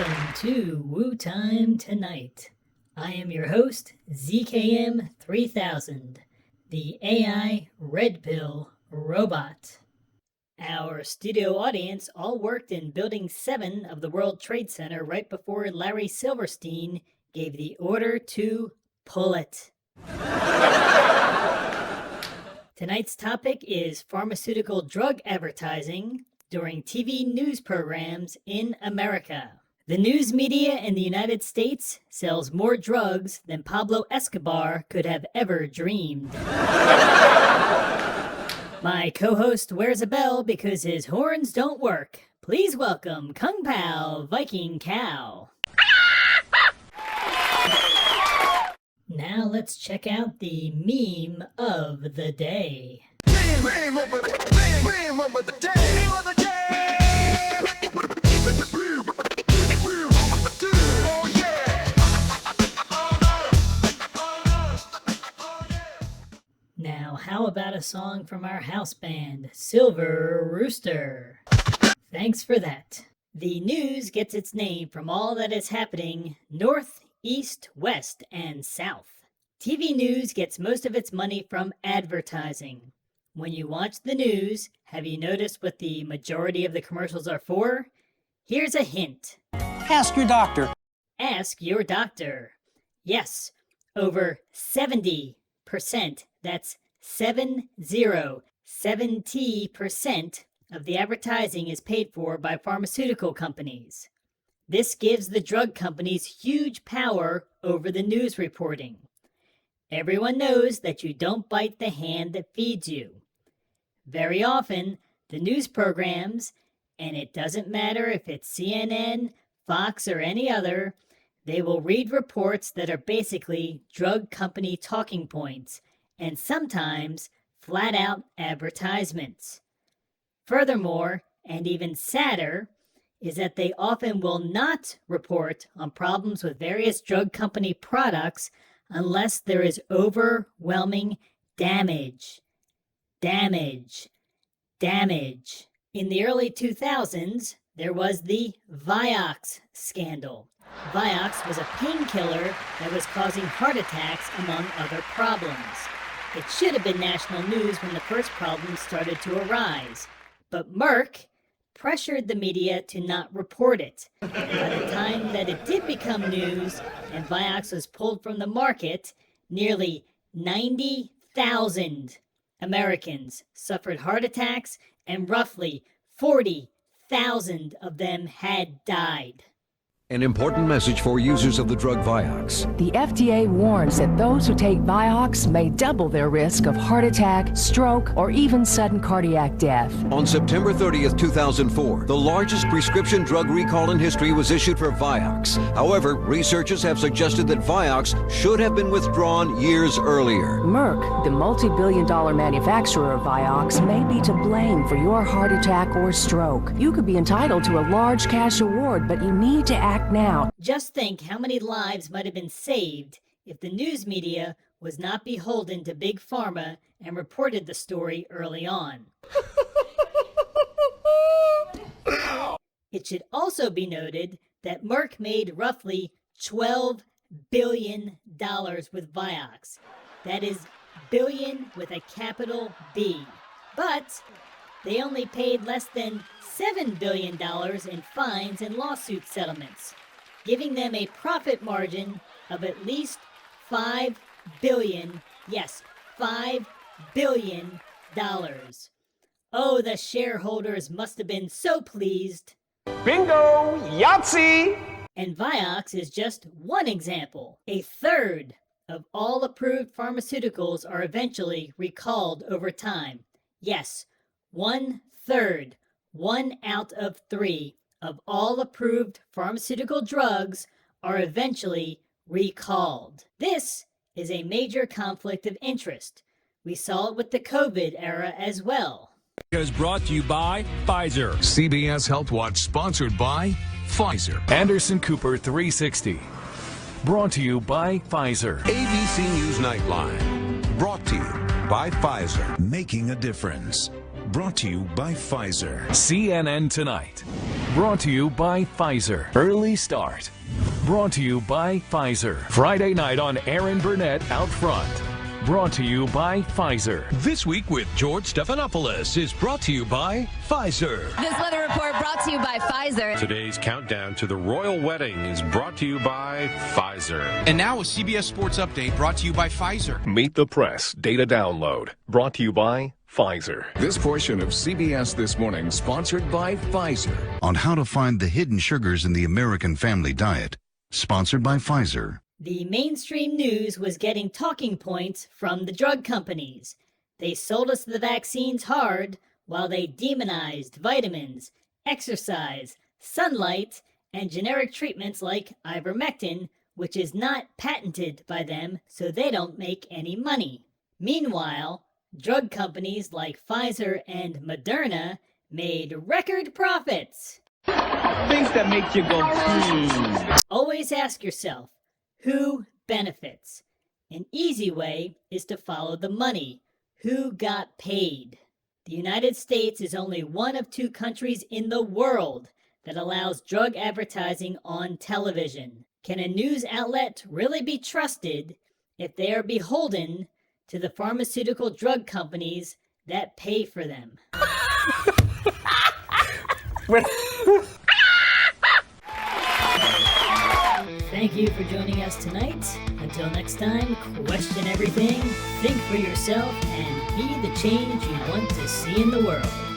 Welcome to Woo Time Tonight. I am your host, ZKM 3000, the AI Red Pill Robot. Our studio audience all worked in Building 7 of the World Trade Center right before Larry Silverstein gave the order to pull it. Tonight's topic is pharmaceutical drug advertising during TV news programs in America. The news media in the United States sells more drugs than Pablo Escobar could have ever dreamed. My co-host wears a bell because his horns don't work. Please welcome Kung Pao Viking Cow. Now let's check out the meme of the day. Meme of the day. Now, how about a song from our house band, Silver Rooster? Thanks for that. The news gets its name from all that is happening north, east, west, and south. TV news gets most of its money from advertising. When you watch the news, have you noticed what the majority of the commercials are for? Here's a hint. Ask your doctor. Ask your doctor. Yes, over 70%, that's 70% of the advertising is paid for by pharmaceutical companies. This gives the drug companies huge power over the news reporting. Everyone knows that you don't bite the hand that feeds you. Very often, the news programs, and it doesn't matter if it's CNN, Fox, or any other, they will read reports that are basically drug company talking points, and sometimes flat-out advertisements. Furthermore, and even sadder, is that they often will not report on problems with various drug company products unless there is overwhelming damage. Damage. In the early 2000s, there was the Vioxx scandal. Vioxx was a painkiller that was causing heart attacks, among other problems. It should have been national news when the first problems started to arise, but Merck pressured the media to not report it. By the time that it did become news and Vioxx was pulled from the market, nearly 90,000 Americans suffered heart attacks and roughly 40,000 of them had died. An important message for users of the drug Vioxx. The FDA warns that those who take Vioxx may double their risk of heart attack, stroke, or even sudden cardiac death. On September 30th, 2004, the largest prescription drug recall in history was issued for Vioxx. However, researchers have suggested that Vioxx should have been withdrawn years earlier. Merck, the multi-billion-dollar manufacturer of Vioxx, may be to blame for your heart attack or stroke. You could be entitled to a large cash award, but you need to act now. Just think how many lives might have been saved if the news media was not beholden to Big Pharma and reported the story early on. It should also be noted that Merck made roughly $12 billion with Vioxx. That is billion with a capital B. But they only paid less than $7 billion in fines and lawsuit settlements, giving them a profit margin of at least $5 billion. Yes, $5 billion. Oh, the shareholders must have been so pleased. Bingo! Yahtzee! And Vioxx is just one example. A third of all approved pharmaceuticals are eventually recalled over time. Yes, 1/3, 1 out of 3 of all approved pharmaceutical drugs are eventually recalled. This is a major conflict of interest. We saw it with the COVID era as well. Is brought to you by Pfizer. CBS Health Watch sponsored by Pfizer. Anderson Cooper 360. Brought to you by Pfizer. ABC News Nightline. Brought to you by Pfizer. Making a difference. Brought to you by Pfizer. CNN Tonight. Brought to you by Pfizer. Early Start. Brought to you by Pfizer. Friday night on Aaron Burnett Out Front. Brought to you by Pfizer. This Week with George Stephanopoulos is brought to you by Pfizer. This weather report brought to you by Pfizer. Today's countdown to the royal wedding is brought to you by Pfizer. And now a CBS Sports Update brought to you by Pfizer. Meet the Press Data Download brought to you by Pfizer. This portion of CBS This Morning sponsored by Pfizer. On how to find the hidden sugars in the American family diet. Sponsored by Pfizer. The mainstream news was getting talking points from the drug companies. They sold us the vaccines hard while they demonized vitamins, exercise, sunlight, and generic treatments like ivermectin, which is not patented by them, so they don't make any money. Meanwhile, drug companies like Pfizer and Moderna made record profits. Things that make you go, Always ask yourself, who benefits? An easy way is to follow the money. Who got paid? The United States is only one of 2 countries in the world that allows drug advertising on television. Can a news outlet really be trusted if they are beholden to the pharmaceutical drug companies that pay for them? Thank you for joining us tonight. Until next time, question everything, think for yourself, and be the change you want to see in the world.